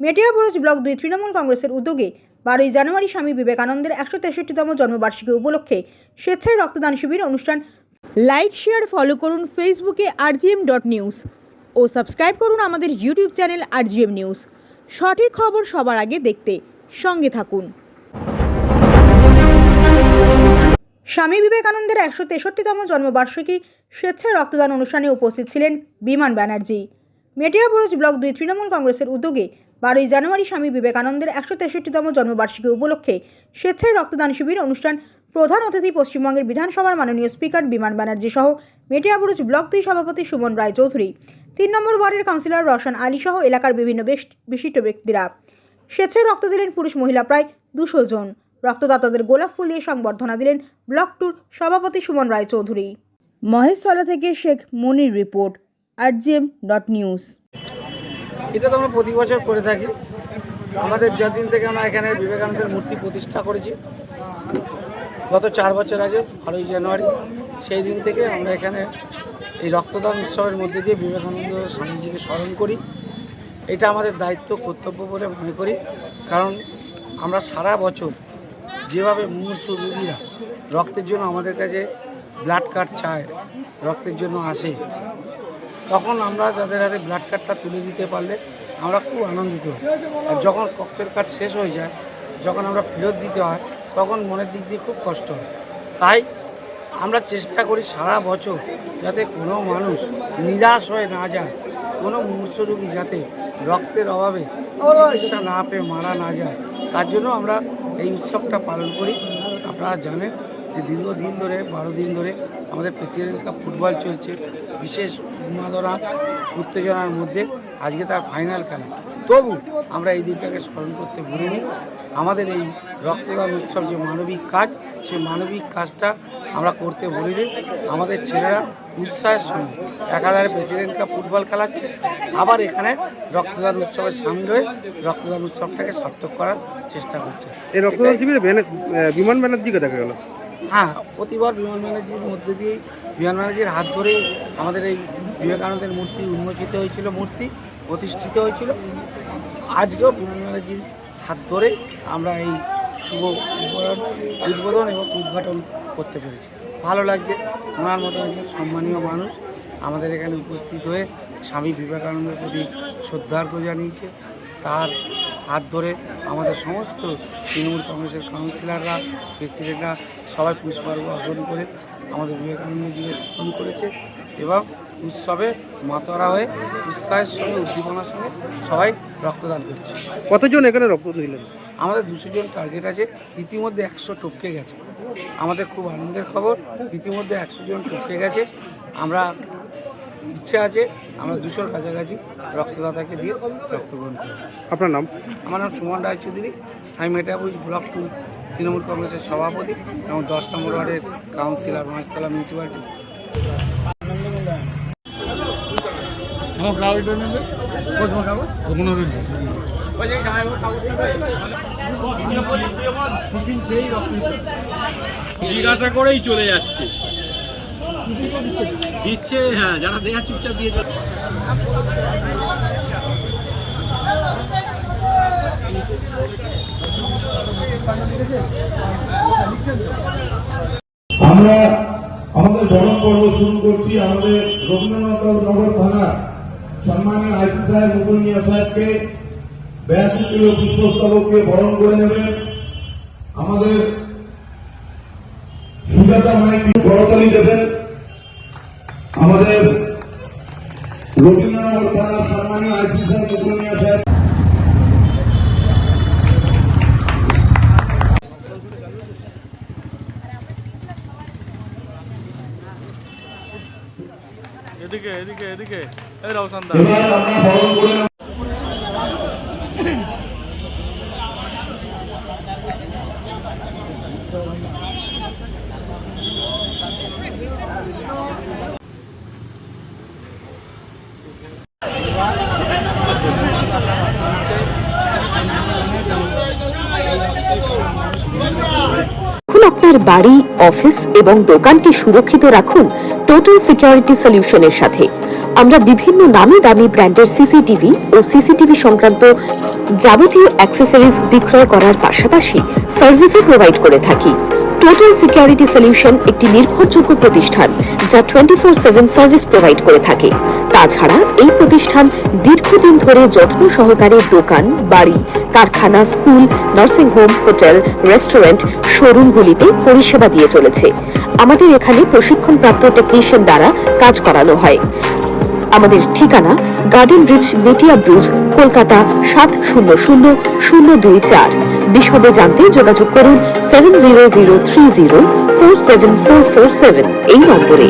Metiabruz block 2 Trinamool কংগ্রেসের উদ্যোগে 12 জানুয়ারি স্বামী বিবেকানন্দের 163তম জন্মবার্ষিকী উপলক্ষে স্বেচ্ছায় রক্তদান শিবির অনুষ্ঠান। লাইক, শেয়ার, ফলো করুন ফেসবুকে rgm.news ও সাবস্ক্রাইব করুন আমাদের ইউটিউব চ্যানেল rgm নিউজ। সঠিক খবর সবার আগে দেখতে সঙ্গে থাকুন। স্বামী বিবেকানন্দের 163তম জন্মবার্ষিকী স্বেচ্ছায় রক্তদান অনুষ্ঠানে উপস্থিত ছিলেন বিমান ব্যানার্জি। মেটিয়াবুরুজ ব্লক 2 তৃণমূল কংগ্রেসের উদ্যোগে 12 জানুয়ারি স্বামী বিবেকানন্দের 163তম জন্মবার্ষিকী উপলক্ষে স্বেচ্ছায় রক্তদান শিবির অনুষ্ঠান। প্রধান অতিথি পশ্চিমবঙ্গের বিধানসভার মাননীয় স্পিকার বিমান ব্যানার্জি সহ মেটিয়াবুরুজ ব্লক 2 সভাপতি সুমন রায় চৌধুরী, 3 নম্বর ওয়ার্ডের কাউন্সিলর রওশন আলী সহ এলাকার বিভিন্ন বিশিষ্ট ব্যক্তিরা। স্বেচ্ছায় রক্ত দিলেন পুরুষ মহিলা প্রায় 200 জন। রক্তদাতাদের গোলাপ ফুল দিয়ে সংবর্ধনা দিলেন ব্লক 2 সভাপতি সুমন রায় চৌধুরী। মহেশতলা থেকে শেখ মনির রিপোর্ট, rgm.news। এটা তো আমরা প্রতি বছর করে থাকি। আমাদের যতদিন থেকে আমরা এখানে বিবেকানন্দের মূর্তি প্রতিষ্ঠা করেছি, গত 4 বছর আগে 12 জানুয়ারি, সেই দিন থেকে আমরা এখানে এই রক্তদান উৎসবের মধ্যে দিয়ে বিবেকানন্দ স্বামীজিকে স্মরণ করি। এটা আমাদের দায়িত্ব, কর্তব্য বলে মনে করি। কারণ আমরা সারা বছর যেভাবে মুমূর্ষু রোগীরা রক্তের জন্য আমাদের কাছে ব্লাড কার্ড চায়, রক্তের জন্য আসে, তখন আমরা তাদের হাতে ব্লাড কার্ডটা তুলে দিতে পারলে আমরা খুব আনন্দিত হই। আর যখন রক্তের কার্ড শেষ হয়ে যায়, যখন আমরা ফেরত দিতে হয়, তখন মনের দিক দিয়ে খুব কষ্ট হয়। তাই আমরা চেষ্টা করি সারা বছর যাতে কোনো মানুষ নিরাশ হয়ে না যায়, কোনো মুমূর্ষু রোগী যাতে রক্তের অভাবে চিকিৎসা না পেয়ে মারা না যায়, তার জন্য আমরা এই উৎসবটা পালন করি। আপনারা জানেন যে দীর্ঘদিন ধরে 12 দিন ধরে আমাদের প্রেসিডেন্ট কাপ ফুটবল চলছে, বিশেষ উন্মাদনা উত্তেজনার মধ্যে আজকে তার ফাইনাল খেলা। তবু আমরা এই দিনটাকে স্মরণ করতে ভুলিনি। আমাদের এই রক্তদান উৎসব যে মানবিক কাজ, সেই মানবিক কাজটা আমরা করতে ভুলিনি। আমাদের ছেলেরা উৎসাহের সঙ্গে একাধারে প্রেসিডেন্ট কাপ ফুটবল খেলাচ্ছে, আবার এখানে রক্তদান উৎসবে সামিল হয়ে রক্তদান উৎসবটাকে সার্থক করার চেষ্টা করছে। এই রক্তদান শিবিরে বিমান ব্যানার্জিকে দেখা গেল। হ্যাঁ, প্রতিবার বিমান ব্যানার্জির মধ্যে দিয়েই, বিমান ব্যানার্জির হাত ধরেই আমাদের এই বিবেকানন্দের মূর্তি উন্মোচিত হয়েছিল, মূর্তি প্রতিষ্ঠিত হয়েছিল। আজকেও বিমান ব্যানার্জির হাত ধরে আমরা এই শুভ উদ্বোধন এবং উদ্ঘাটন করতে পেরেছি। ভালো লাগছে। ওনার মতো একজন সম্মানীয় মানুষ আমাদের এখানে উপস্থিত হয়ে স্বামী বিবেকানন্দের প্রতি শ্রদ্ধার্ঘ্য জানিয়েছে। তার হাত ধরে আমাদের সমস্ত তৃণমূল কংগ্রেসের কাউন্সিলররা, প্রেসিডেন্টরা সবাই পুষ্পার্ঘ্য অর্পণ করে আমাদের বিবেকানন্দজিকে স্মরণ করেছে এবং উৎসবে মাতোয়ারা হয়ে উৎসাহের সঙ্গে, উদ্দীপনার সঙ্গে সবাই রক্তদান করছে। কতজন এখানে রক্ত দিলেন? আমাদের 200 জন টার্গেট আছে, ইতিমধ্যে 100 টপকে গেছে। আমাদের খুব আনন্দের খবর, ইতিমধ্যে 100 জন টপকে গেছে। আমরা ইচ্ছে আছে আমরা 200-র কাছাকাছি রক্তদাতাকে দিয়ে রক্তগ্রহণ করব। আপনার নাম? আমার নাম সুমন রায় চৌধুরী। আমি মেটিয়াবুরুজ ব্লক 2 তৃণমূল কংগ্রেসের সভাপতি এবং 10 নম্বর ওয়ার্ডের কাউন্সিলর, মহেশতলা মিউনিসিপ্যালিটি। জিজ্ঞাসা করেই চলে যাচ্ছে, দিচ্ছে। হ্যাঁ, যারা দেখা চুপচাপ দিয়ে যাচ্ছে। আমরা আমাদের বরণ পর্ব শুরু করছি। আমাদের রবীন্দ্রনগর থানার সম্মানীয় আইসি সাহেব মুকুল মিয়া সাহেবকে 82 কিলো পুষ্পস্তবককে বরণ করে নেবেন। আমাদের সুজাতা মাইতি বড়তালি দেবেন। আমাদের রবীন্দ্রনগর থানার সম্মানীয় আইসি সাহেব মুকুল মিয়া সাহেব। এদিকে এদিকে এদিকে এই রওশন দা। এবার আমরা বরণ করে আপনার বাড়ি, অফিস এবং দোকানকে সুরক্ষিত রাখুন টোটাল সিকিউরিটি সলিউশনের সাথে। আমরা বিভিন্ন নামি দামি ব্র্যান্ডের সিসিটিভি ও সিসিটিভি সংক্রান্ত যাবতীয় অ্যাক্সেসরিজ বিক্রয় করার পাশাপাশি সার্ভিসও প্রোভাইড করে থাকি। টোটাল সিকিউরিটি সলিউশন একটি নির্ভরযোগ্য প্রতিষ্ঠান যা 24/7 সার্ভিস প্রোভাইড করে থাকে। তাছাড়া এই প্রতিষ্ঠান দীর্ঘদিন ধরে যত্ন সহকারে দোকান, বাড়ি, কারখানা, school, nursing home, hotel, restaurant, শোরুমগুলিতে পরিষেবা দিয়ে চলেছে। আমাদের এখানে প্রশিক্ষণপ্রাপ্ত টেকনিশিয়ান দ্বারা কাজ করানো হয়। আমাদের ঠিকানা গার্ডেন রিচ, মেটিয়া ব্রুজ, কলকাতা 700024। বিশদে জানতে যোগাযোগ করুন 7003047447 এই নম্বরে।